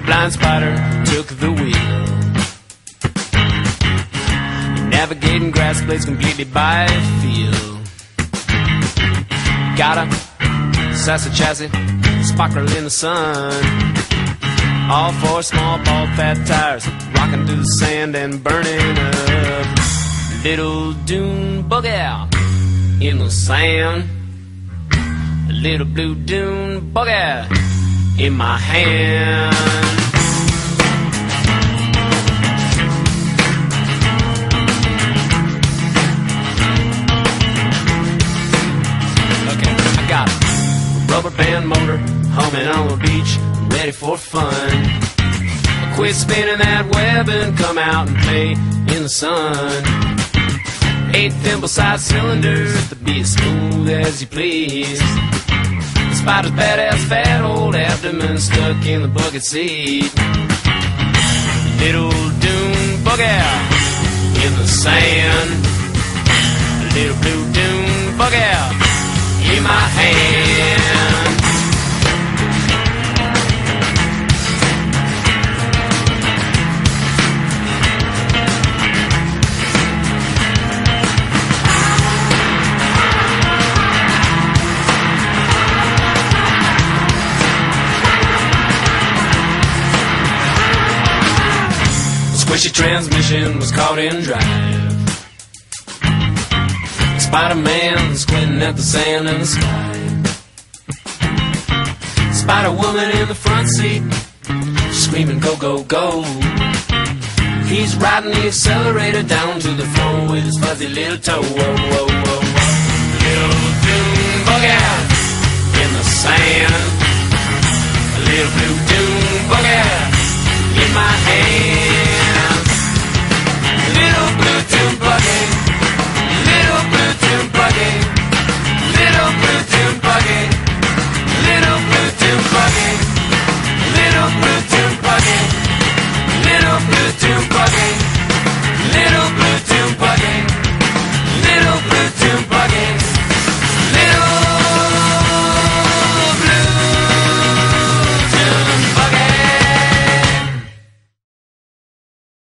blind spider took the wheel. Navigating grass blades completely by feel. Got a sassy chassis, sparkle in the sun. All four small bald fat tires, rocking through the sand and burning up. Little dune buggy in the sand. A little blue dune buggy in my hand. Okay, I got a rubber band motor humming on the beach, ready for fun. I quit spinning that web and come out and play in the sun. 8 thimble-sized cylinders to be as smooth as you please. The spider's badass fat old abdomen stuck in the bucket seat. Little dune buggy in the sand. A little blue dune buggy in my hand. Squishy transmission was caught in drive. Spider-Man squinting at the sand in the sky. Spider-Woman in the front seat, screaming go, go, go. He's riding the accelerator down to the floor with his fuzzy little toe. Whoa, whoa, whoa, whoa. Little dune buggy in the sand. A little blue dune buggy